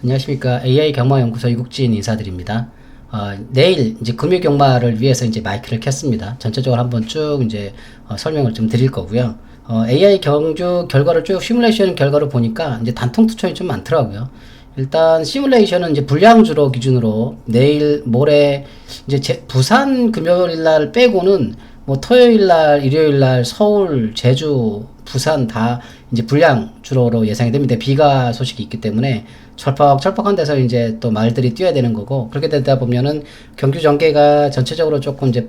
안녕하십니까. AI 경마연구소 이국진 인사드립니다. 내일 이제 금요 경마를 위해서 이제 마이크를 켰습니다. 전체적으로 한번 쭉 이제 설명을 좀 드릴 거고요. AI 경주 결과를 쭉 시뮬레이션 결과를 보니까 이제 단통 투척이 좀 많더라고요. 일단 시뮬레이션은 이제 불량주로 기준으로 내일 모레 이제 부산 금요일 날 빼고는 뭐 토요일 날, 일요일 날 서울, 제주, 부산 다 이제 불량 주로로 예상이 됩니다. 비가 소식이 있기 때문에 철퍽철퍽한 데서 이제 또 말들이 뛰어야 되는 거고, 그렇게 되다 보면은 경주 전개가 전체적으로 조금 이제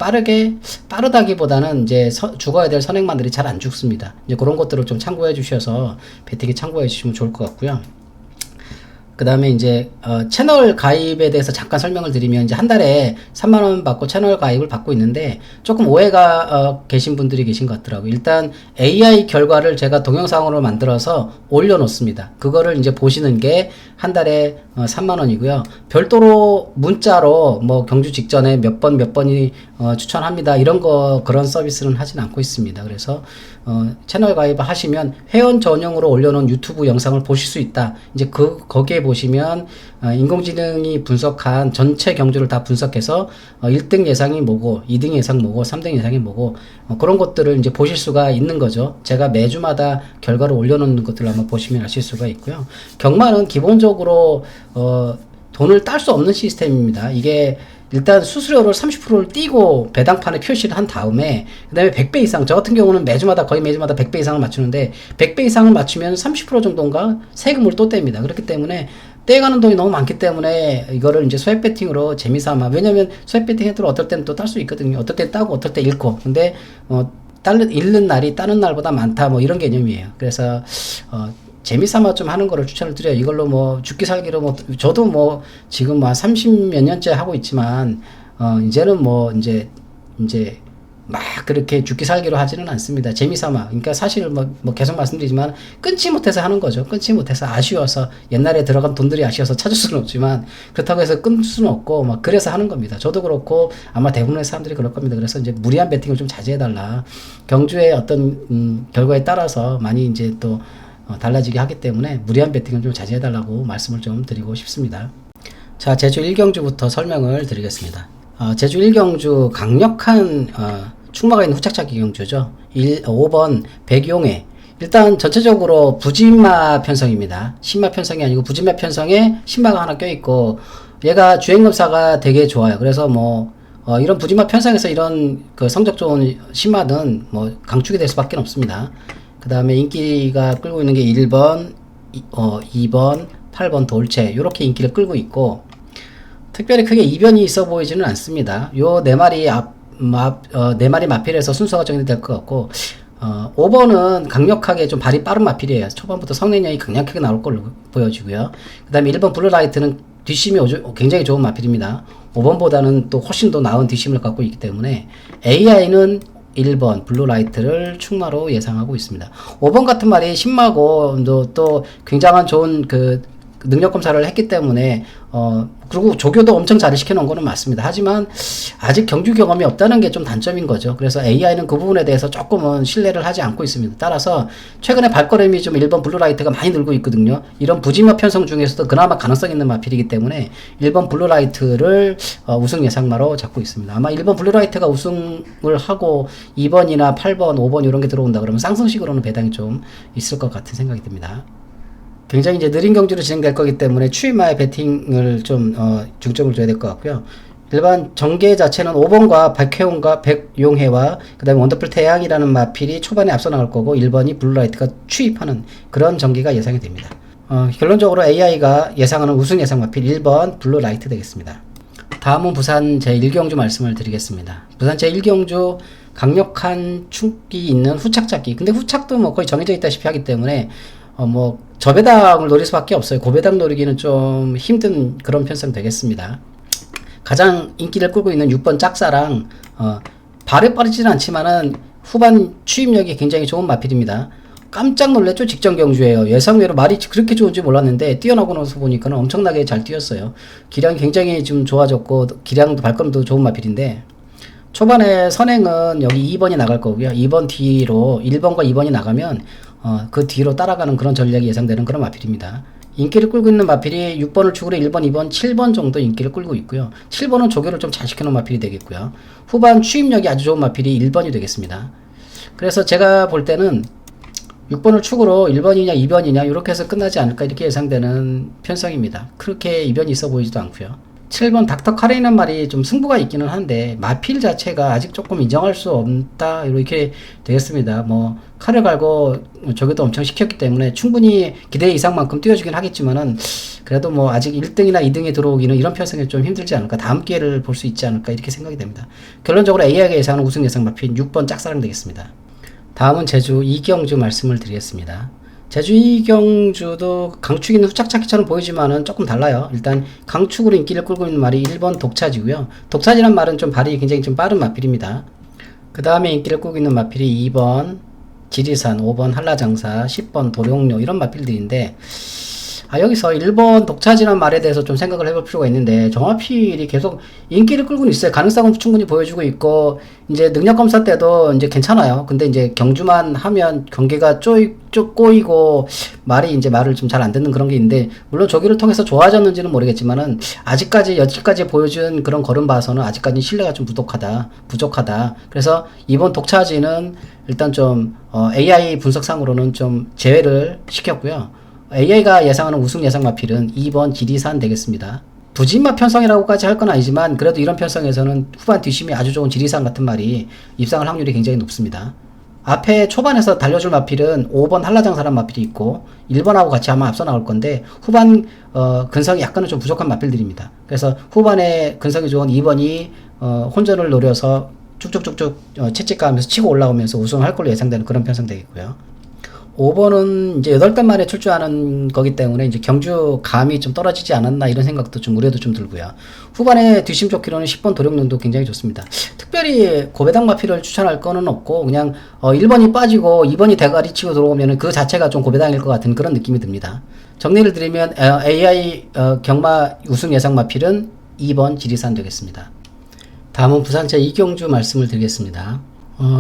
빠르다기보다는 이제 죽어야 될 선행만들이 잘 안 죽습니다. 이제 그런 것들을 좀 참고해 주셔서 배팅에 참고해 주시면 좋을 것 같고요. 그 다음에 이제 채널 가입에 대해서 잠깐 설명을 드리면, 이제 한 달에 3만원 받고 채널 가입을 받고 있는데 조금 오해가 계신 분들이 계신 것 같더라고요. 일단 AI 결과를 제가 동영상으로 만들어서 올려놓습니다. 그거를 이제 보시는 게 한 달에 3만원이고요. 별도로 문자로 뭐 경주 직전에 몇 번이 추천합니다, 이런 그런 서비스는 하진 않고 있습니다. 그래서 채널 가입을 하시면 회원 전용으로 올려놓은 유튜브 영상을 보실 수 있다. 이제 거기에 보시면 인공지능이 분석한 전체 경주를 다 분석해서 1등 예상이 뭐고, 2등 예상 뭐고, 3등 예상이 뭐고, 그런 것들을 이제 보실 수가 있는 거죠. 제가 매주마다 결과를 올려놓는 것들을 한번 보시면 아실 수가 있고요. 경마는 기본적으로 돈을 딸 수 없는 시스템입니다. 이게 일단 수수료를 30%를 띄고 배당판에 표시를 한 다음에, 그 다음에 100배 이상, 저 같은 경우는 거의 매주마다 100배 이상을 맞추는데, 100배 이상을 맞추면 30% 정도인가 세금을 또 뗍니다. 그렇기 때문에 떼가는 돈이 너무 많기 때문에 이거를 이제 소액 배팅으로 재미삼아, 왜냐면 소액 배팅 해도 어떨 때는 또 딸 수 있거든요. 어떨 때 따고 어떨 때 잃고. 근데 잃는 날이 따는 날보다 많다, 뭐 이런 개념이에요. 그래서 재미삼아 좀 하는 거를 추천을 드려요. 이걸로 뭐 죽기 살기로 뭐, 저도 뭐 지금 한 30몇 년째 하고 있지만 이제는 뭐 이제 막 그렇게 죽기 살기로 하지는 않습니다. 재미삼아. 그러니까 사실 뭐 계속 말씀드리지만 끊지 못해서 하는 거죠. 끊지 못해서 아쉬워서, 옛날에 들어간 돈들이 아쉬워서 찾을 수는 없지만, 그렇다고 해서 끊을 수는 없고 막 그래서 하는 겁니다. 저도 그렇고 아마 대부분의 사람들이 그럴 겁니다. 그래서 이제 무리한 배팅을 좀 자제해달라. 경주의 어떤 결과에 따라서 많이 이제 또 달라지게 하기 때문에 무리한 배팅을 좀 자제해달라고 말씀을 좀 드리고 싶습니다. 자, 제주 1경주부터 설명을 드리겠습니다. 제주 1경주 강력한 충마가 있는 후착착기 경주죠. 5번 백용해. 일단 전체적으로 부진마 편성입니다. 신마 편성이 아니고 부진마 편성에 신마가 하나 껴있고, 얘가 주행검사가 되게 좋아요. 그래서 뭐 이런 부진마 편성에서 이런 그 성적 좋은 신마는 뭐 강축이 될 수밖에 없습니다. 그 다음에 인기가 끌고 있는 게 1번, 2번, 8번 돌체, 이렇게 인기를 끌고 있고, 특별히 크게 이변이 있어 보이지는 않습니다. 요 네 마리 네 마리 마필에서 순서가 정리될 것 같고, 5번은 강력하게 좀 발이 빠른 마필이에요. 초반부터 성능력이 강력하게 나올 걸로 보여지고요. 그 다음에 1번 블루라이트는 뒷심이 굉장히 좋은 마필입니다. 5번보다는 또 훨씬 더 나은 뒷심을 갖고 있기 때문에 AI는 1번 블루라이트를 충마로 예상하고 있습니다. 5번 같은 말이 신마고 또 굉장한 좋은 그 능력 검사를 했기 때문에 그리고 조교도 엄청 잘 시켜놓은 거는 맞습니다. 하지만 아직 경주 경험이 없다는 게 좀 단점인 거죠. 그래서 AI는 그 부분에 대해서 조금은 신뢰를 하지 않고 있습니다. 따라서 최근에 발걸음이 좀 1번 블루라이트가 많이 늘고 있거든요. 이런 부진마 편성 중에서도 그나마 가능성 있는 마필이기 때문에 1번 블루라이트를 우승 예상마로 잡고 있습니다. 아마 1번 블루라이트가 우승을 하고 2번이나 8번, 5번 이런 게 들어온다 그러면 쌍승식으로는 배당이 좀 있을 것 같은 생각이 듭니다. 굉장히 이제 느린 경주로 진행될 거기 때문에 추임마의 배팅을 좀 중점을 줘야 될 것 같고요. 일반 전개 자체는 5번과 백혜용과 백용해와 그 다음에 원더풀 태양이라는 마필이 초반에 앞서 나갈 거고, 1번이 블루라이트가 추입하는 그런 전개가 예상이 됩니다. 결론적으로 AI가 예상하는 우승 예상 마필 1번 블루라이트 되겠습니다. 다음은 부산 제1경주 말씀을 드리겠습니다. 부산 제1경주 강력한 축이 있는 후착잡기. 근데 후착도 뭐 거의 정해져 있다시피 하기 때문에 뭐 저배당을 노릴 수밖에 없어요. 고배당 노리기는 좀 힘든 그런 편성 되겠습니다. 가장 인기를 끌고 있는 6번 짝사랑, 발에 빠르지는 않지만은 후반 추임력이 굉장히 좋은 마필입니다. 깜짝 놀랐죠. 직전 경주에요. 예상외로 말이 그렇게 좋은지 몰랐는데 뛰어나고 나서 보니까 엄청나게 잘 뛰었어요. 기량이 굉장히 좀 좋아졌고, 기량도 발걸음도 좋은 마필인데, 초반에 선행은 여기 2번이 나갈 거고요. 2번 뒤로 1번과 2번이 나가면 그 뒤로 따라가는 그런 전략이 예상되는 그런 마필입니다. 인기를 끌고 있는 마필이 6번을 축으로 1번, 2번, 7번 정도 인기를 끌고 있고요. 7번은 조교를 좀 잘 시켜놓은 마필이 되겠고요. 후반 추입력이 아주 좋은 마필이 1번이 되겠습니다. 그래서 제가 볼 때는 6번을 축으로 1번이냐 2번이냐 이렇게 해서 끝나지 않을까 이렇게 예상되는 편성입니다. 그렇게 이변이 있어 보이지도 않고요. 7번 닥터 카레이라는 말이 좀 승부가 있기는 한데 마필 자체가 아직 조금 인정할 수 없다 이렇게 되겠습니다. 뭐 칼을 갈고 저기도 엄청 시켰기 때문에 충분히 기대 이상만큼 뛰어주긴 하겠지만은 그래도 뭐 아직 1등이나 2등에 들어오기는 이런 편성이 좀 힘들지 않을까, 다음 기회를 볼 수 있지 않을까 이렇게 생각이 됩니다. 결론적으로 AI가 예상하는 우승 예상 마필 6번 짝사랑 되겠습니다. 다음은 제주 이경주 말씀을 드리겠습니다. 제주 이경주도 강축 있는 후착착기처럼 보이지만은 조금 달라요. 일단 강축으로 인기를 끌고 있는 말이 1번 독차지고요. 독차지란 말은 좀 발이 굉장히 좀 빠른 마필입니다. 그 다음에 인기를 끌고 있는 마필이 2번 지리산, 5번 한라장사, 10번 도룡료 이런 마필들인데 여기서 1번 독차지란 말에 대해서 좀 생각을 해볼 필요가 있는데 정화필이 계속 인기를 끌고는 있어요. 가능성은 충분히 보여주고 있고 이제 능력 검사 때도 이제 괜찮아요. 근데 이제 경주만 하면 경기가 꼬이고 말이 이제 말을 좀 잘 안 듣는 그런 게 있는데 물론 조기를 통해서 좋아졌는지는 모르겠지만은 아직까지 여지까지 보여준 그런 걸음 봐서는 아직까지 신뢰가 좀 부족하다. 그래서 이번 독차지는 일단 좀 AI 분석상으로는 좀 제외를 시켰고요. AI가 예상하는 우승 예상 마필은 2번 지리산 되겠습니다. 부진마 편성이라고까지 할 건 아니지만 그래도 이런 편성에서는 후반 뒷심이 아주 좋은 지리산 같은 말이 입상할 확률이 굉장히 높습니다. 앞에 초반에서 달려줄 마필은 5번 한라장사란 마필이 있고 1번하고 같이 아마 앞서 나올 건데 후반 근성이 약간은 좀 부족한 마필들입니다. 그래서 후반에 근성이 좋은 2번이 혼전을 노려서 쭉쭉쭉쭉 채찍가하면서 치고 올라오면서 우승할 걸로 예상되는 그런 편성 되겠고요. 5번은 이제 8단 만에 출주하는 거기 때문에 이제 경주 감이 좀 떨어지지 않았나 이런 생각도 좀 우려도 좀 들고요. 후반에 뒷심 좋기로는 10번 도룡령도 굉장히 좋습니다. 특별히 고배당 마필을 추천할 거는 없고 그냥 1번이 빠지고 2번이 대가리 치고 들어오면 그 자체가 좀 고배당일 것 같은 그런 느낌이 듭니다. 정리를 드리면 AI 경마 우승 예상 마필은 2번 지리산 되겠습니다. 다음은 부산제 이경주 말씀을 드리겠습니다.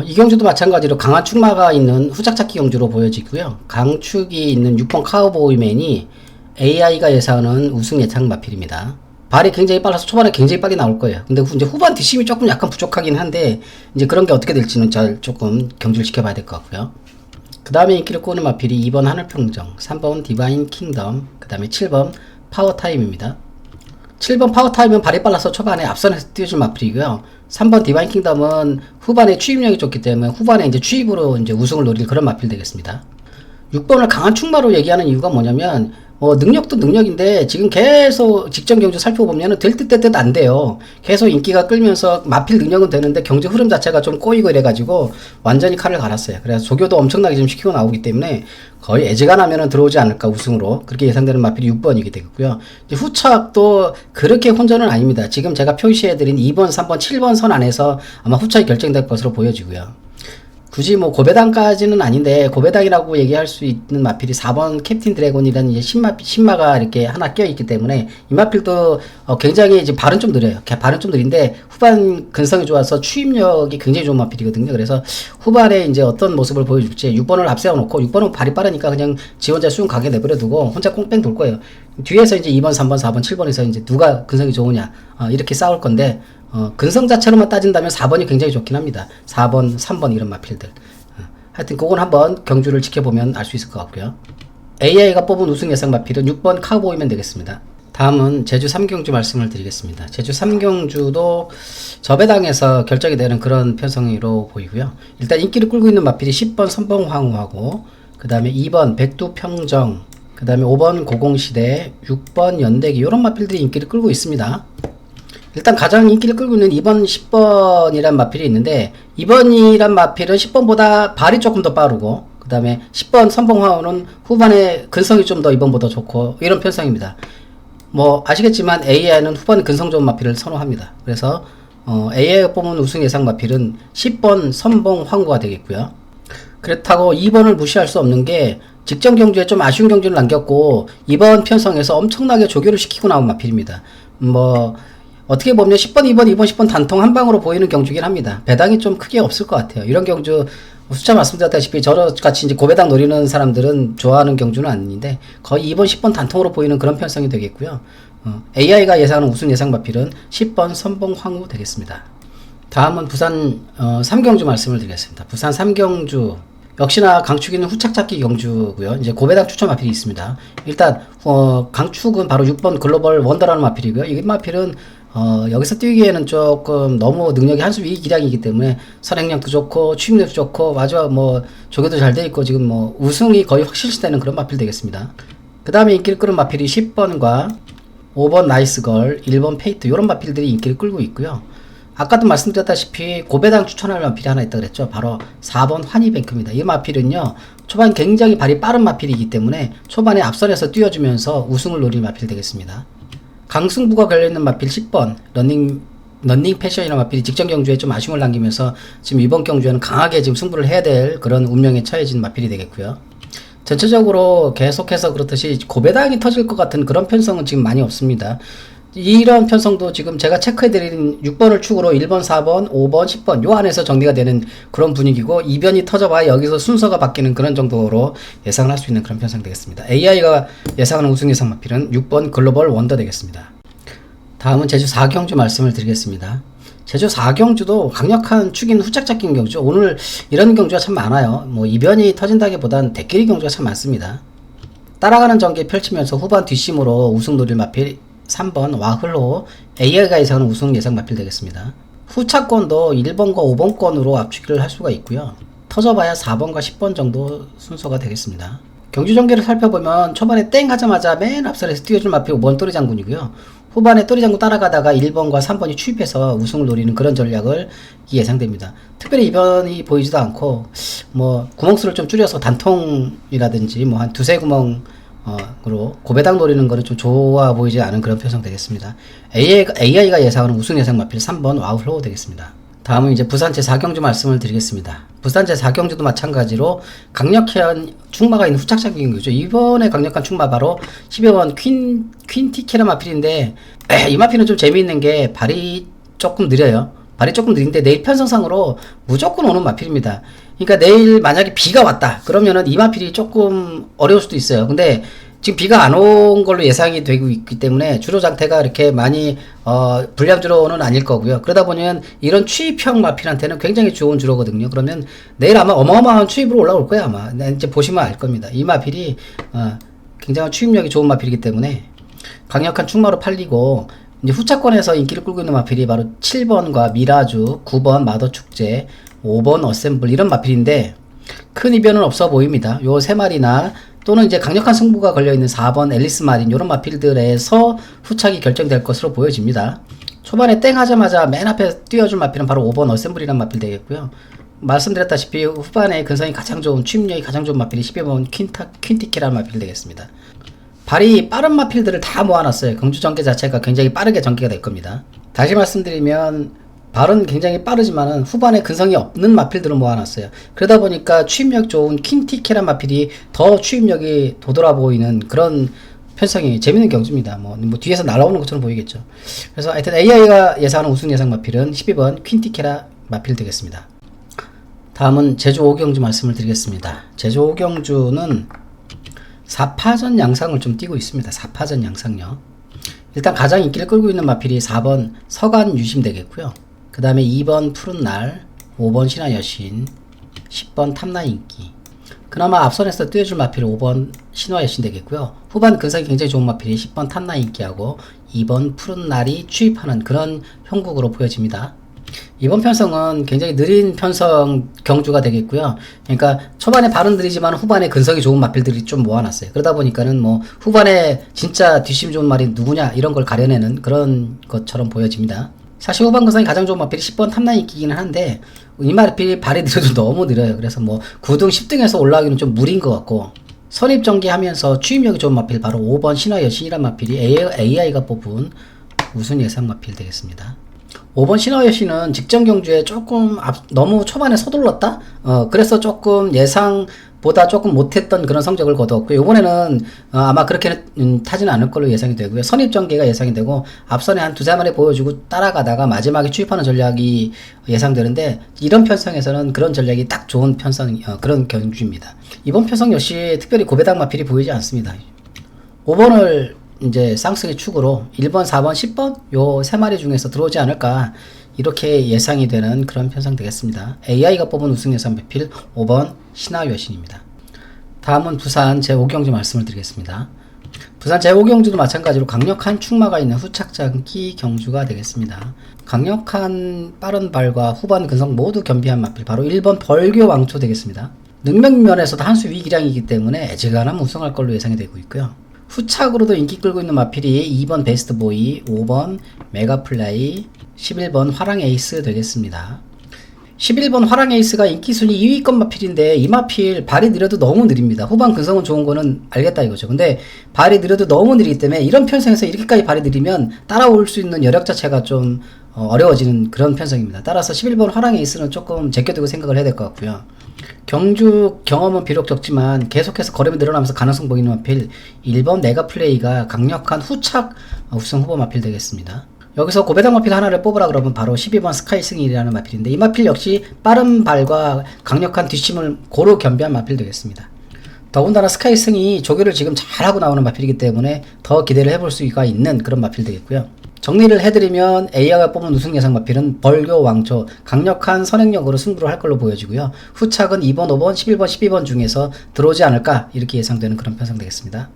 이경주도 마찬가지로 강한 축마가 있는 후작잡기 경주로 보여지고요. 강축이 있는 6번 카우보이맨이 AI가 예상하는 우승 예상 마필입니다. 발이 굉장히 빨라서 초반에 굉장히 빨리 나올 거예요. 근데 이제 후반 뒷심이 조금 약간 부족하긴 한데 이제 그런 게 어떻게 될지는 잘 조금 경주를 지켜봐야 될 것 같고요. 그 다음에 인기를 끄는 마필이 2번 하늘평정, 3번 디바인 킹덤, 그 다음에 7번 파워타임입니다. 7번 파워타임은 발이 빨라서 초반에 앞선에서 띄워줄 마필이고요. 3번 디바인 킹덤은 후반에 추입력이 좋기 때문에 후반에 이제 추입으로 이제 우승을 노릴 그런 마필 되겠습니다. 6번을 강한 축마로 얘기하는 이유가 뭐냐면 능력도 능력인데 지금 계속 직전 경주 살펴보면은 될 듯 될 듯 안 돼요. 계속 인기가 끌면서 마필 능력은 되는데 경주 흐름 자체가 좀 꼬이고 이래가지고 완전히 칼을 갈았어요. 그래서 조교도 엄청나게 좀 시키고 나오기 때문에 거의 애지간하면은 들어오지 않을까 우승으로 그렇게 예상되는 마필이 6번이게 되겠고요. 이제 후착도 그렇게 혼전은 아닙니다. 지금 제가 표시해드린 2번, 3번, 7번 선 안에서 아마 후착이 결정될 것으로 보여지고요. 굳이 뭐 고배당까지는 아닌데 고배당이라고 얘기할 수 있는 마필이 4번 캡틴 드래곤이라는 이제 신마가 이렇게 하나 껴있기 때문에 이 마필도 굉장히 이제 발은 좀 느려요. 발은 좀 느린데 후반 근성이 좋아서 추입력이 굉장히 좋은 마필이거든요. 그래서 후반에 이제 어떤 모습을 보여줄지 6번을 앞세워놓고 6번은 발이 빠르니까 그냥 지 혼자 수용 가게 내버려두고 혼자 꽁뺑 돌 거예요. 뒤에서 이제 2번, 3번, 4번, 7번에서 이제 누가 근성이 좋으냐 이렇게 싸울 건데 근성 자체로만 따진다면 4번이 굉장히 좋긴 합니다. 4번, 3번 이런 마필들. 하여튼 그건 한번 경주를 지켜보면 알 수 있을 것 같고요. AI가 뽑은 우승 예상 마필은 6번 카우보이면 되겠습니다. 다음은 제주 3경주 말씀을 드리겠습니다. 제주 3경주도 저배당에서 결정이 되는 그런 편성으로 보이고요. 일단 인기를 끌고 있는 마필이 10번 선봉황후하고 그 다음에 2번 백두평정, 그 다음에 5번 고공시대, 6번 연대기 이런 마필들이 인기를 끌고 있습니다. 일단 가장 인기를 끌고 있는 2번, 10번이란 마필이 있는데 2번이란 마필은 10번보다 발이 조금 더 빠르고 그 다음에 10번 선봉화호는 후반에 근성이 좀 더 2번보다 좋고 이런 편성입니다. 뭐 아시겠지만 AI는 후반 근성 좋은 마필을 선호합니다. 그래서 AI가 뽑은 우승 예상 마필은 10번 선봉황구가 되겠고요. 그렇다고 2번을 무시할 수 없는 게 직전 경주에 좀 아쉬운 경주를 남겼고 이번 편성에서 엄청나게 조교를 시키고 나온 마필입니다. 어떻게 보면 10번, 2번, 2번, 10번 단통 한 방으로 보이는 경주긴 합니다. 배당이 좀 크게 없을 것 같아요. 이런 경주 숫자 말씀드렸다시피 저같이 이제 고배당 노리는 사람들은 좋아하는 경주는 아닌데 거의 2번, 10번 단통으로 보이는 그런 편성이 되겠고요. AI가 예상하는 우승 예상 마필은 10번 선봉 황후 되겠습니다. 다음은 부산 3경주 말씀을 드리겠습니다. 부산 3경주 역시나 강축이는 후착 잡기 경주고요. 이제 고배당 추천 마필이 있습니다. 일단 강축은 바로 6번 글로벌 원더라는 마필이고요. 이 마필은 여기서 뛰기에는 조금 너무 능력이 한수 위 기량이기 때문에 선행력도 좋고 추임력도 좋고 마지막 뭐 조교도 잘 돼 있고 지금 뭐 우승이 거의 확실시되는 그런 마필 되겠습니다. 그 다음에 인기를 끌은 마필이 10번과 5번 나이스걸, 1번 페이트 이런 마필들이 인기를 끌고 있고요. 아까도 말씀드렸다시피 고배당 추천할 마필이 하나 있다고 그랬죠. 바로 4번 환희뱅크입니다. 이 마필은요 초반 굉장히 발이 빠른 마필이기 때문에 초반에 앞선에서 뛰어주면서 우승을 노릴 마필 되겠습니다. 강승부가 걸려있는 마필 10번 런닝 패션이라는 마필이 직전 경주에 좀 아쉬움을 남기면서 지금 이번 경주에는 강하게 지금 승부를 해야 될 그런 운명에 처해진 마필이 되겠고요. 전체적으로 계속해서 그렇듯이 고배당이 터질 것 같은 그런 편성은 지금 많이 없습니다. 이런 편성도 지금 제가 체크해드린 6번을 축으로 1번, 4번, 5번, 10번 요 안에서 정리가 되는 그런 분위기고 이변이 터져봐야 여기서 순서가 바뀌는 그런 정도로 예상을 할 수 있는 그런 편성 되겠습니다. AI가 예상하는 우승 예상 마필은 6번 글로벌 원더 되겠습니다. 다음은 제주 4경주 말씀을 드리겠습니다. 제주 4경주도 강력한 축인 후착 잡기 경주. 오늘 이런 경주가 참 많아요. 뭐 이변이 터진다기보단 대끼리 경주가 참 많습니다. 따라가는 전개 펼치면서 후반 뒷심으로 우승 노릴 마필 3번 와흘로 AI가 예상하는 우승 예상 마필 되겠습니다. 후차권도 1번과 5번권으로 압축을 할 수가 있고요. 터져봐야 4번과 10번 정도 순서가 되겠습니다. 경주 전개를 살펴보면 초반에 땡 하자마자 맨 앞선에서 뛰어줄 마필 5번 또리 장군이고요. 후반에 또리 장군 따라가다가 1번과 3번이 추입해서 우승을 노리는 그런 전략을 예상됩니다. 특별히 이변이 보이지도 않고 뭐 구멍수를 좀 줄여서 단통이라든지 뭐 한 두세 구멍 으로 고배당 노리는 거는 좀 좋아 보이지 않은 그런 편성 되겠습니다. AI가 예상하는 우승 예상 마필 3번 와울로 되겠습니다. 다음은 이제 부산 제4경주 말씀을 드리겠습니다. 부산 제4경주도 마찬가지로 강력한 축마가 있는 후착 잡기 경주죠. 이번에 강력한 축마 바로 12번 퀸티케라 마필인데 이 마필은 좀 재미있는 게 발이 조금 느려요. 발이 조금 느린데 내일 편성상으로 무조건 오는 마필입니다. 그러니까 내일 만약에 비가 왔다 그러면은 이 마필이 조금 어려울 수도 있어요. 근데 지금 비가 안 온 걸로 예상이 되고 있기 때문에 주로 장태가 이렇게 많이 불량 주로는 아닐 거고요. 그러다 보면 이런 추입형 마필한테는 굉장히 좋은 주로거든요. 그러면 내일 아마 어마어마한 추입으로 올라올 거예요. 아마 이제 보시면 알 겁니다. 이 마필이 굉장히 추입력이 좋은 마필이기 때문에 강력한 축마로 팔리고 이제 후차권에서 인기를 끌고 있는 마필이 바로 7번과 미라주, 9번 마더축제, 5번 어셈블 이런 마필인데 큰 이변은 없어 보입니다. 요 세 마리나 또는 이제 강력한 승부가 걸려있는 4번 앨리스 마린 이런 마필들에서 후착이 결정될 것으로 보여집니다. 초반에 땡 하자마자 맨 앞에 뛰어줄 마필은 바로 5번 어셈블이라는 마필 되겠고요. 말씀드렸다시피 후반에 근성이 가장 좋은 취임력이 가장 좋은 마필이 12번 퀸티키라는 마필 되겠습니다. 발이 빠른 마필들을 다 모아놨어요. 경주 전개 자체가 굉장히 빠르게 전개가 될 겁니다. 다시 말씀드리면 발은 굉장히 빠르지만은 후반에 근성이 없는 마필들을 모아놨어요. 그러다 보니까 추임력 좋은 퀸티케란 마필이 더 추임력이 도돌아 보이는 그런 편성이 재밌는 경주입니다. 뭐 뒤에서 날아오는 것처럼 보이겠죠. 그래서 하여튼 AI가 예상하는 우승 예상 마필은 12번 퀸티케라 마필 되겠습니다. 다음은 제주 5경주 말씀을 드리겠습니다. 제주 5경주는 4파전 양상을 좀 띄고 있습니다. 4파전 양상요. 일단 가장 인기를 끌고 있는 마필이 4번 서간 유심 되겠고요. 그 다음에 2번 푸른 날, 5번 신화 여신, 10번 탐나 인기. 그나마 앞선에서 뛰어줄 마필이 5번 신화 여신 되겠고요. 후반 근성이 굉장히 좋은 마필이 10번 탐나 인기하고 2번 푸른 날이 추입하는 그런 형국으로 보여집니다. 이번 편성은 굉장히 느린 편성 경주가 되겠고요. 그러니까 초반에 발은 느리지만 후반에 근성이 좋은 마필들이 좀 모아놨어요. 그러다 보니까는 뭐 후반에 진짜 뒷심 좋은 말이 누구냐 이런 걸 가려내는 그런 것처럼 보여집니다. 사실 후반 근성이 가장 좋은 마필이 10번 탐나인기기는 한데 이 마필이 발이 느려도 너무 느려요. 그래서 뭐 9등 10등에서 올라가기는 좀 무리인 것 같고 선입전개하면서 추임력이 좋은 마필 바로 5번 신화 여신이란 마필이 AI가 뽑은 우승 예상 마필 되겠습니다. 5번 신화 여신은 직전 경주에 조금 너무 초반에 서둘렀다? 그래서 조금 예상보다 보다 조금 못했던 그런 성적을 거두었고요. 이번에는 아마 그렇게는 타지는 않을 걸로 예상이 되고요. 선입전개가 예상이 되고 앞선에 한 두세 마리 보여주고 따라가다가 마지막에 추입하는 전략이 예상되는데 이런 편성에서는 그런 전략이 딱 좋은 편성 그런 경주입니다. 이번 편성 역시 특별히 고배당 마필이 보이지 않습니다. 5번을 이제 쌍승의 축으로 1번, 4번, 10번 요 세 마리 중에서 들어오지 않을까 이렇게 예상이 되는 그런 편성 되겠습니다. AI가 뽑은 우승 예상 배필 5번 신하 여신입니다. 다음은 부산 제5경주 말씀을 드리겠습니다. 부산 제5경주도 마찬가지로 강력한 축마가 있는 후착장기 경주가 되겠습니다. 강력한 빠른 발과 후반 근성 모두 겸비한 마필 바로 1번 벌교 왕초 되겠습니다. 능력면에서도 한 수 위기량이기 때문에 애지간하면 우승할 걸로 예상이 되고 있고요. 후착으로도 인기 끌고 있는 마필이 2번 베스트보이, 5번 메가플라이, 11번 화랑에이스 되겠습니다. 11번 화랑에이스가 인기순위 2위권 마필인데 이 마필 발이 느려도 너무 느립니다. 후반 근성은 좋은 거는 알겠다 이거죠. 근데 발이 느려도 너무 느리기 때문에 이런 편성에서 이렇게까지 발이 느리면 따라올 수 있는 여력 자체가 좀 어려워지는 그런 편성입니다. 따라서 11번 화랑에이스는 조금 제껴두고 생각을 해야 될 것 같고요. 경주 경험은 비록 적지만 계속해서 거름이 늘어나면서 가능성 보이는 마필 1번 메가플레이가 강력한 후착 우승 후보 마필 되겠습니다. 여기서 고배당 마필 하나를 뽑으라 그러면 바로 12번 스카이승이라는 마필인데 이 마필 역시 빠른 발과 강력한 뒷심을 고루 겸비한 마필 되겠습니다. 더군다나 스카이승이 조교를 지금 잘하고 나오는 마필이기 때문에 더 기대를 해볼 수가 있는 그런 마필 되겠고요. 정리를 해드리면 AI가 뽑은 우승 예상 마필은 벌교 왕초 강력한 선행력으로 승부를 할 걸로 보여지고요. 후착은 2번, 5번, 11번, 12번 중에서 들어오지 않을까 이렇게 예상되는 그런 편성 되겠습니다.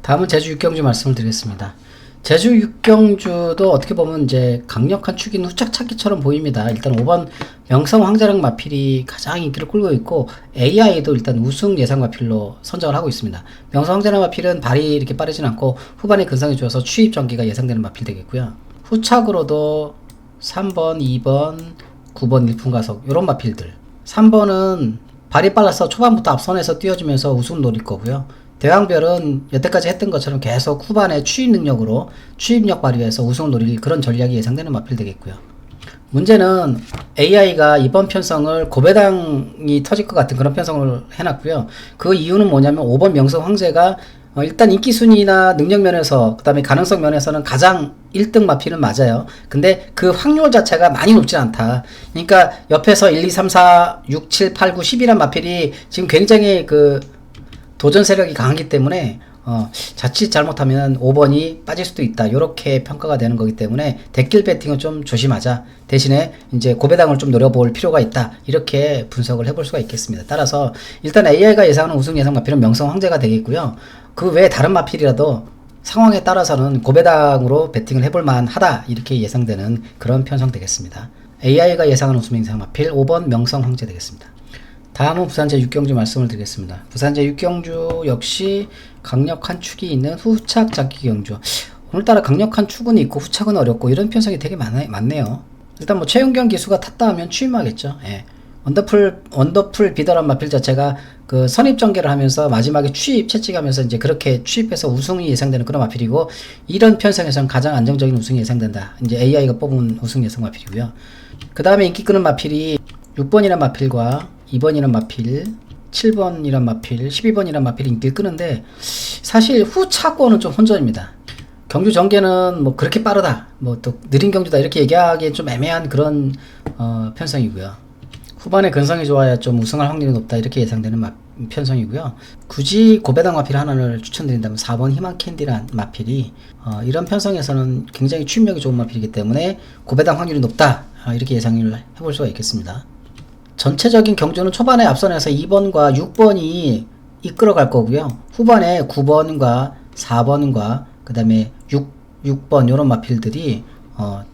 다음은 제주 육경주 말씀을 드리겠습니다. 제주 육경주도 어떻게 보면 이제 강력한 축인 후착 찾기처럼 보입니다. 일단 5번 명성 황자랑 마필이 가장 인기를 끌고 있고 AI도 일단 우승 예상 마필로 선정을 하고 있습니다. 명성 황자랑 마필은 발이 이렇게 빠르진 않고 후반에 근성이 좋아서 추입 전기가 예상되는 마필 되겠고요. 후착으로도 3번, 2번, 9번 일품가속 이런 마필들. 3번은 발이 빨라서 초반부터 앞선에서 뛰어주면서 우승 노릴 거고요. 대왕별은 여태까지 했던 것처럼 계속 후반에 추입 능력으로 추입력 발휘해서 우승을 노릴 그런 전략이 예상되는 마필 되겠고요. 문제는 AI가 이번 편성을 고배당이 터질 것 같은 그런 편성을 해놨고요. 그 이유는 뭐냐면 5번 명성 황제가 일단 인기순위나 능력 면에서 그 다음에 가능성 면에서는 가장 1등 마필은 맞아요. 근데 그 확률 자체가 많이 높지 않다. 그러니까 옆에서 1, 2, 3, 4, 6, 7, 8, 9, 10이란 마필이 지금 굉장히 그 도전 세력이 강하기 때문에 자칫 잘못하면 5번이 빠질 수도 있다. 이렇게 평가가 되는 거기 때문에 데킬 배팅은 좀 조심하자. 대신에 이제 고배당을 좀 노려볼 필요가 있다. 이렇게 분석을 해볼 수가 있겠습니다. 따라서 일단 AI가 예상하는 우승 예상 마필은 명성 황제가 되겠고요. 그 외에 다른 마필이라도 상황에 따라서는 고배당으로 배팅을 해볼 만하다. 이렇게 예상되는 그런 편성 되겠습니다. AI가 예상하는 우승 예상 마필 5번 명성 황제 되겠습니다. 다음은 부산 제6경주 말씀을 드리겠습니다. 부산 제6경주 역시 강력한 축이 있는 후착 장기 경주. 오늘따라 강력한 축은 있고 후착은 어렵고 이런 편성이 되게 많네요. 일단 뭐 최윤경 기수가 탔다 하면 추임하겠죠. 예. 원더풀 비더란 마필 자체가 그 선입 전개를 하면서 마지막에 추입 채찍하면서 이제 그렇게 추입해서 우승이 예상되는 그런 마필이고 이런 편성에서는 가장 안정적인 우승이 예상된다. 이제 AI가 뽑은 우승 예상 마필이고요. 그 다음에 인기 끄는 마필이 6번이라는 마필과 2번이란 마필, 7번이란 마필, 12번이란 마필이 인기를 끄는데 사실 후차권은 좀 혼전입니다. 경주 전개는 뭐 그렇게 빠르다, 뭐 또 느린 경주다 이렇게 얘기하기엔 좀 애매한 그런 편성이고요. 후반에 근성이 좋아야 좀 우승할 확률이 높다 이렇게 예상되는 편성이고요. 굳이 고배당 마필 하나를 추천드린다면 4번 희망캔디란 마필이 이런 편성에서는 굉장히 추임력이 좋은 마필이기 때문에 고배당 확률이 높다 이렇게 예상을 해볼 수가 있겠습니다. 전체적인 경주는 초반에 앞선에서 2번과 6번이 이끌어갈 거고요. 후반에 9번과 4번과 그 다음에 6번 이런 마필들이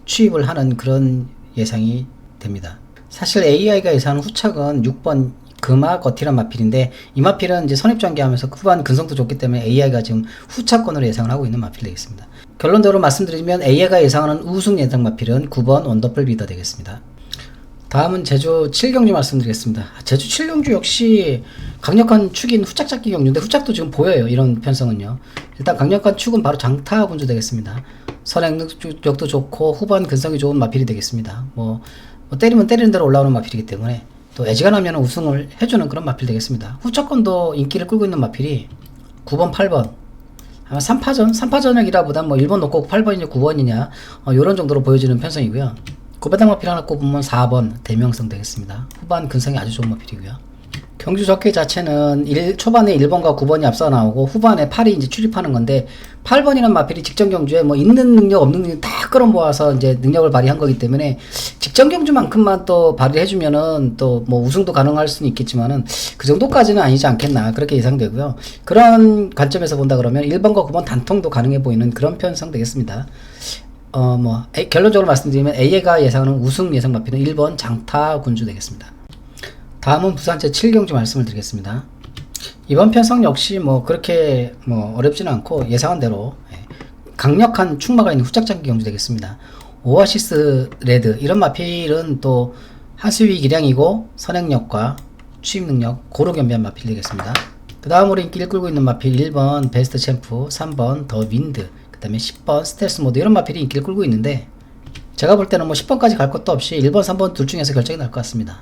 추입을 하는 그런 예상이 됩니다. 사실 AI가 예상하는 후착은 6번 금화 거티란 마필인데 이 마필은 이제 선입전개하면서 후반 근성도 좋기 때문에 AI가 지금 후착권으로 예상을 하고 있는 마필 되겠습니다. 결론적으로 말씀드리면 AI가 예상하는 우승 예상 마필은 9번 원더풀 비더 되겠습니다. 다음은 제주 7경주 말씀드리겠습니다. 제주 7경주 역시 강력한 축인 후착 잡기 경주인데 후착도 지금 보여요. 이런 편성은요. 일단 강력한 축은 바로 장타 군주 되겠습니다. 선행력도 좋고 후반 근성이 좋은 마필이 되겠습니다. 뭐 때리면 때리는 대로 올라오는 마필이기 때문에 또 애지간하면 우승을 해주는 그런 마필 되겠습니다. 후차권도 인기를 끌고 있는 마필이 9번, 8번. 아마 3파전이라 보다 뭐 1번 놓고 8번이냐 9번이냐 요런 정도로 보여지는 편성이고요. 고배당 마필 하나 꼽으면 4번 대명성 되겠습니다. 후반 근성이 아주 좋은 마필이고요. 경주 적기 자체는 초반에 1번과 9번이 앞서 나오고 후반에 8이 이제 출입하는 건데 8번이라는 마필이 직전 경주에 뭐 있는 능력 없는 능력 다 끌어모아서 이제 능력을 발휘한 거기 때문에 직전 경주만큼만 또 발휘해주면은 또 뭐 우승도 가능할 수는 있겠지만은 그 정도까지는 아니지 않겠나 그렇게 예상되고요. 그런 관점에서 본다 그러면 1번과 9번 단통도 가능해 보이는 그런 편성 되겠습니다. 결론적으로 말씀드리면 AA가 예상하는 우승 예상 마필은 1번 장타 군주 되겠습니다. 다음은 부산제 7경주 말씀을 드리겠습니다. 이번 편성 역시 뭐 그렇게 뭐 어렵지는 않고 예상한 대로 강력한 충마가 있는 후짝장기 경주 되겠습니다. 오아시스 레드 이런 마필은 또 하수위 기량이고 선행력과 취입 능력 고루 겸비한 마필 되겠습니다. 그 다음으로 인기를 끌고 있는 마필 1번 베스트 챔프, 3번 더 윈드, 그 다음에 10번 스텔스 모드 이런 마필이 인기를 끌고 있는데 제가 볼 때는 뭐 10번까지 갈 것도 없이 1번, 3번 둘 중에서 결정이 날 것 같습니다.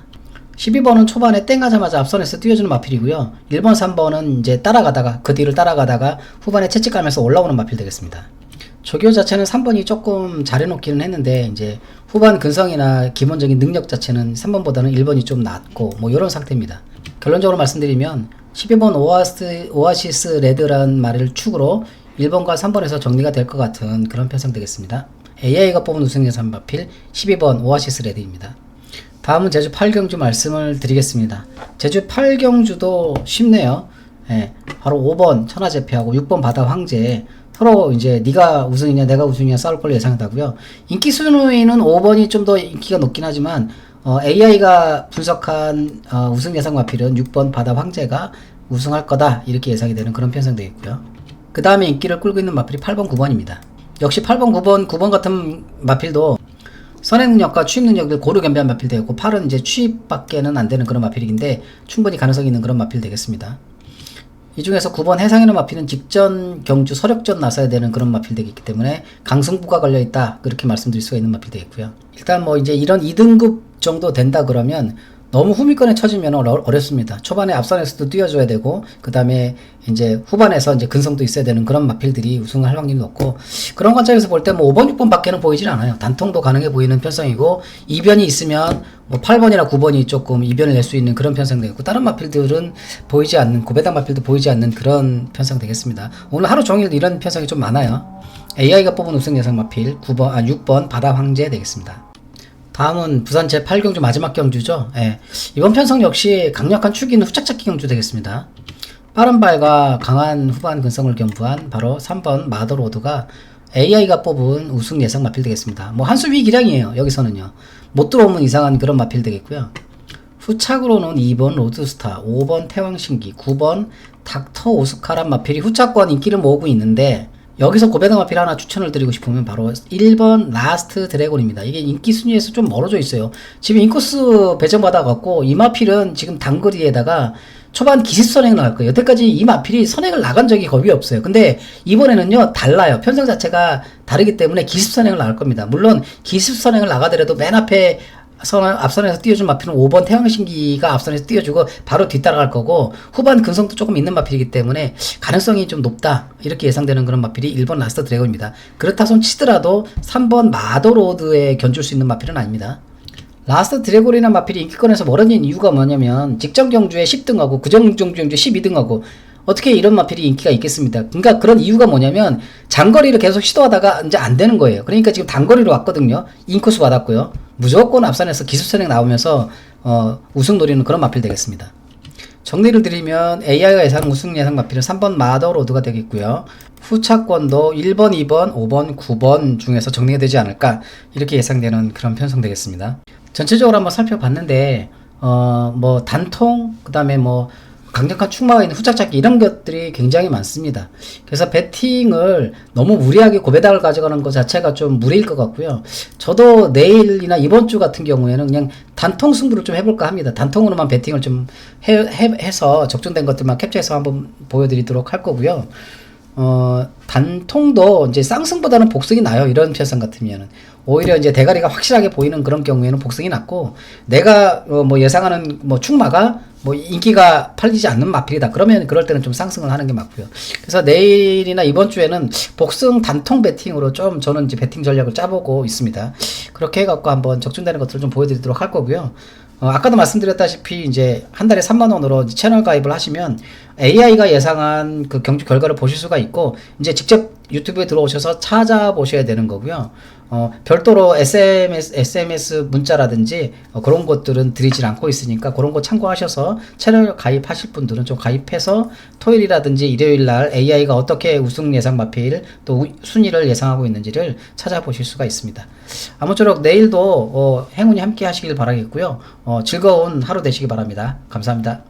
12번은 초반에 땡 하자마자 앞선에서 뛰어주는 마필이고요. 1번, 3번은 이제 따라가다가 그 뒤를 따라가다가 후반에 채찍 가면서 올라오는 마필 되겠습니다. 조교 자체는 3번이 조금 잘해놓기는 했는데 이제 후반 근성이나 기본적인 능력 자체는 3번보다는 1번이 좀 낫고 뭐 이런 상태입니다. 결론적으로 말씀드리면 12번 오아시스 레드라는 말을 축으로 1번과 3번에서 정리가 될 것 같은 그런 편성 되겠습니다. AI가 뽑은 우승 예상 마필 12번 오아시스 레드입니다. 다음은 제주 8경주 말씀을 드리겠습니다. 제주 8경주도 쉽네요. 바로 5번 천하제패하고 6번 바다 황제 서로 이제 네가 우승이냐 내가 우승이냐 싸울 걸로 예상하다고요. 인기 순위는 5번이 좀 더 인기가 높긴 하지만 AI가 분석한 우승 예상 마필은 6번 바다 황제가 우승할 거다 이렇게 예상이 되는 그런 편성 되겠고요. 그 다음에 인기를 끌고 있는 마필이 8번 9번입니다. 역시 8번 9번 같은 마필도 선행 능력과 취입 능력을 고루 겸비한 마필 되겠고 8은 이제 취입밖에는 안 되는 그런 마필인데 충분히 가능성이 있는 그런 마필 되겠습니다. 이 중에서 9번 해상이는 마필은 직전 경주 서력전 나서야 되는 그런 마필 되기 때문에 강승부가 걸려있다 그렇게 말씀드릴 수가 있는 마필 되겠고요. 일단 뭐 이제 이런 2등급 정도 된다 그러면 너무 후미권에 처지면 어렵습니다. 초반에 앞선에서도 뛰어줘야 되고 그 다음에 이제 후반에서 이제 근성도 있어야 되는 그런 마필들이 우승을 할 확률이 높고 그런 관점에서 볼 때 뭐 5번 6번 밖에는 보이질 않아요. 단통도 가능해 보이는 편성이고 이변이 있으면 뭐 8번이나 9번이 조금 이변을 낼 수 있는 그런 편성 되겠고 다른 마필들은 보이지 않는 고배당 마필도 보이지 않는 그런 편성 되겠습니다. 오늘 하루 종일 이런 편성이 좀 많아요. AI가 뽑은 우승 예상 마필 6번 바다 황제 되겠습니다. 다음은 부산 제8경주 마지막 경주죠. 이번 편성 역시 강력한 축이 있는 후짝잡기 경주 되겠습니다. 빠른 발과 강한 후반 근성을 겸부한 바로 3번 마더로드가 AI가 뽑은 우승 예상 마필 되겠습니다. 뭐 한수 위 기량이에요. 여기서는요. 못 들어오면 이상한 그런 마필 되겠고요. 후착으로는 2번 로드스타, 5번 태왕신기, 9번 닥터 오스카란 마필이 후착권 인기를 모으고 있는데 여기서 고배당 마필 하나 추천을 드리고 싶으면 바로 1번 라스트 드래곤입니다. 이게 인기 순위에서 좀 멀어져 있어요. 지금 인코스 배정받아 갖고 이 마필은 지금 단거리에다가 초반 기습 선행을 나갈 거예요. 여태까지 이 마필이 선행을 나간 적이 거의 없어요. 근데 이번에는요 달라요. 편성 자체가 다르기 때문에 기습 선행을 나갈 겁니다. 물론 기습 선행을 나가더라도 맨 앞에 앞선에서 띄워준 마필은 5번 태왕신기가 앞선에서 띄워주고 바로 뒤따라갈 거고 후반 근성도 조금 있는 마필이기 때문에 가능성이 좀 높다 이렇게 예상되는 그런 마필이 1번 라스트 드래곤입니다. 그렇다 손 치더라도 3번 마더로드에 견줄 수 있는 마필은 아닙니다. 라스트 드래곤이나 마필이 인기권에서 멀어진 이유가 뭐냐면 직전 경주에 10등하고 그전 경주에 12등하고 어떻게 이런 마필이 인기가 있겠습니다. 그러니까 그런 이유가 뭐냐면 장거리를 계속 시도하다가 이제 안 되는 거예요. 그러니까 지금 단거리로 왔거든요. 인코스 받았고요. 무조건 앞선에서 기습선행 나오면서 우승 노리는 그런 마필 되겠습니다. 정리를 드리면 AI가 예상 우승 예상 마필은 3번 마더로드가 되겠고요. 후차권도 1번, 2번, 5번, 9번 중에서 정리가 되지 않을까 이렇게 예상되는 그런 편성 되겠습니다. 전체적으로 한번 살펴봤는데 뭐 단통 그 다음에 뭐 강력한 축마가 있는 후짝잡기 이런 것들이 굉장히 많습니다. 그래서 배팅을 너무 무리하게 고배당을 가져가는 것 자체가 좀 무리일 것 같고요. 저도 내일이나 이번 주 같은 경우에는 그냥 단통 승부를 좀 해볼까 합니다. 단통으로만 배팅을 좀 해서 적중된 것들만 캡처해서 한번 보여드리도록 할 거고요. 단통도 이제 쌍승보다는 복승이 나요. 이런 편성 같으면은. 오히려 이제 대가리가 확실하게 보이는 그런 경우에는 복승이 낫고, 내가 뭐 예상하는 뭐 축마가 뭐 인기가 팔리지 않는 마필이다. 그러면 그럴 때는 좀 쌍승을 하는 게 맞고요. 그래서 내일이나 이번 주에는 복승 단통 배팅으로 좀 저는 이제 배팅 전략을 짜보고 있습니다. 그렇게 해갖고 한번 적중되는 것들을 좀 보여드리도록 할 거고요. 아까도 말씀드렸다시피 이제 한 달에 3만 원으로 채널 가입을 하시면 AI가 예상한 그 경주 결과를 보실 수가 있고, 이제 직접 유튜브에 들어오셔서 찾아보셔야 되는 거고요. 별도로 SMS 문자라든지 그런 것들은 드리질 않고 있으니까 그런 거 참고하셔서 채널 가입하실 분들은 좀 가입해서 토요일이라든지 일요일 날 AI가 어떻게 우승 예상 마필 또 순위를 예상하고 있는지를 찾아보실 수가 있습니다. 아무쪼록 내일도 행운이 함께 하시길 바라겠고요. 즐거운 하루 되시기 바랍니다. 감사합니다.